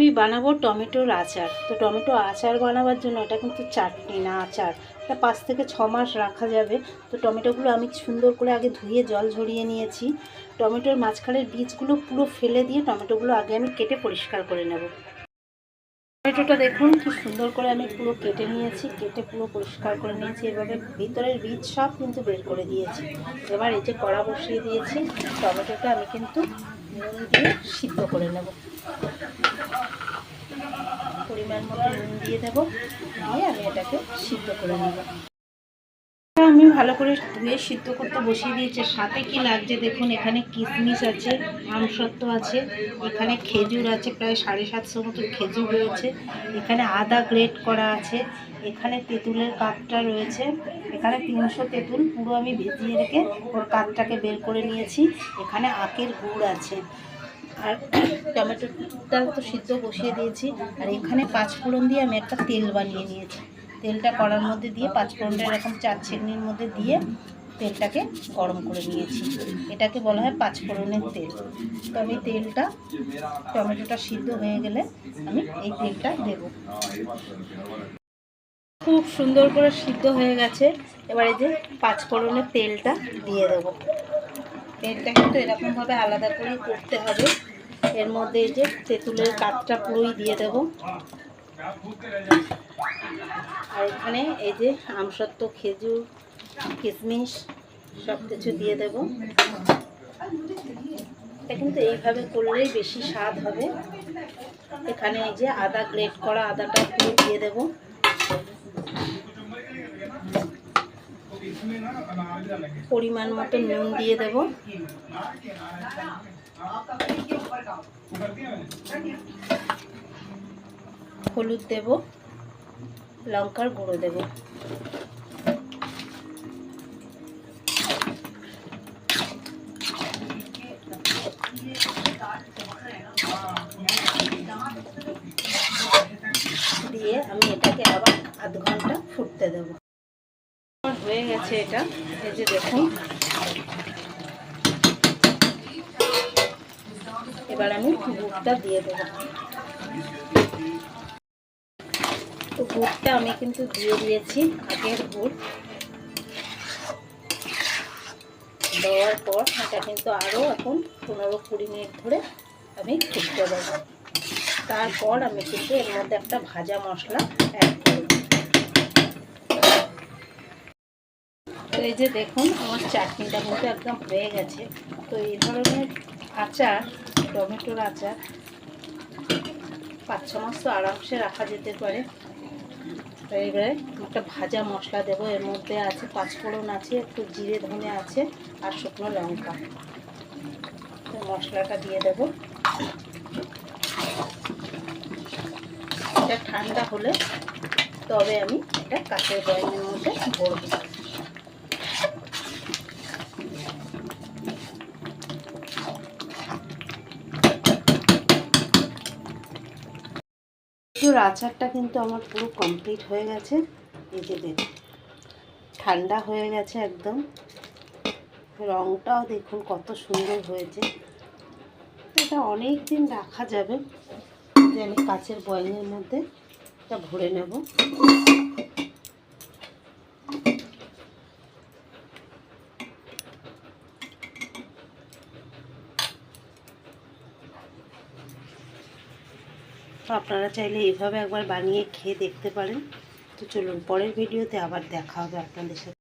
আমি বানাবো টমেটোর আচার। তো টমেটো আচার বানাবার জন্য এটা কিন্তু চাটনি না আচার, এটা 5 থেকে 6 মাস রাখা যাবে। তো টমেটোগুলো আমি সুন্দর করে আগে ধুয়ে জল ঝরিয়ে নিয়েছি। টমেটোর মাঝখানের বীজগুলো পুরো ফেলে দিয়ে টমেটোগুলো আগে আমি কেটে পরিষ্কার করে নেব। টমেটোটা দেখুন কি সুন্দর করে আমি পুরো কেটে নিয়েছি, কেটে পুরো পরিষ্কার করে নিয়েছি। এভাবে ভিতরের বীজ সব কিন্তু বের করে দিয়েছি। এবার এই যে কড়া বসিয়ে দিয়েছি, টমেটোটা আমি কিন্তু নুন দিয়ে সিদ্ধ করে নেব। পরিমাণ মতো নুন দিয়ে দেবো, দিয়ে আমি এটাকে সিদ্ধ করে নেব। আমি ভালো করে ধুয়ে সিদ্ধ করতে বসিয়ে দিয়েছি। সাথে কি লাগছে দেখুন, এখানে কিশমিশ আছে, আমসত্ত্ব আছে, এখানে খেজুর আছে, প্রায় 750 মতো খেজুর রয়েছে, এখানে আদা গ্রেট করা আছে, এখানে তেঁতুলের কাঠটা রয়েছে, এখানে 300 তেঁতুল পুরো আমি ভিজিয়ে রেখে ওর কাঠটাকে বের করে নিয়েছি, এখানে আখের গুড় আছে। আর টমেটোটা তো সিদ্ধ বসিয়ে দিয়েছি। আর এখানে 5 ফোড়ন দিয়ে আমি একটা তেল বানিয়ে নিয়েছি। তেলটা কড়ার মধ্যে দিয়ে 5 ফোড়নটা এরকম 4 ছেঁকনির মধ্যে দিয়ে তেলটাকে গরম করে নিয়েছি। এটাকে বলা হয় 5 ফোড়নের তেল। তো আমি তেলটা, টমেটোটা সিদ্ধ হয়ে গেলে আমি এই তেলটা দেব। খুব সুন্দর করে সিদ্ধ হয়ে গেছে। এবার এই যে 5 ফোড়নের তেলটা দিয়ে দেবো। তেলটা কিন্তু এরকমভাবে আলাদা করে করতে হবে। এর মধ্যে এই যে তেঁতুলের কাঠটা পুরোই দিয়ে দেব। আর এখানে এই যে আমসত্ত্ব, খেজুর, কিশমিশ সব কিছু দিয়ে দেব। এটা কিন্তু এইভাবে করলেই বেশি স্বাদ হবে। এখানে এই যে আদা গ্রেট করা আদাটা পুরো দিয়ে দেব। পরিমাণ মতো নুন দিয়ে দেব। হলুদ দেব, লঙ্কার গুঁড়ো দেব। দিয়ে আমি এটাকে আবার আধ ঘন্টা ফুটতে দেব। হয়ে গেছে এটা, এই যে দেখুন। এবার আমি গুড়টা দিয়ে দেব। তো গুড়টা আমি কিন্তু দিয়ে দিয়েছি, আগের গুড় দেওয়ার পর এটা কিন্তু আরও এখন 15-20 মিনিট ধরে আমি ফুটতে দেবো। তারপর আমি কিন্তু এর মধ্যে একটা ভাজা মশলা অ্যাড করব। তো এই যে দেখুন আমার চাটনিটা কিন্তু একদম হয়ে গেছে। তো এই ধরনের আচার, টমেটোর আচার 5-6 মাস তো আরামসে রাখা যেতে পারে। তো এবারে একটা ভাজা মশলা দেবো। এর মধ্যে আছে 5 ফোড়ন আছে, একটু জিরে ধনে আছে, আর শুকনো লঙ্কা। তো মশলাটা দিয়ে দেব। এটা ঠান্ডা হলে তবে আমি এটা কাঁচের বয়ামের মধ্যে ভরবো। আচারটা কিন্তু আমার পুরো কমপ্লিট হয়ে গেছে। এই যে দেখুন ঠান্ডা হয়ে গেছে একদম, রঙটাও দেখুন কত সুন্দর হয়েছে। এটা অনেক দিন রাখা যাবে। যে আমি কাচের বয়ামের মধ্যে এটা ভরে নেব। আপনারা চাইলে এইভাবে একবার বানিয়ে খেয়ে দেখতে পারেন। তো চলুন পরের ভিডিওতে আবার দেখা হবে আপনাদের সাথে।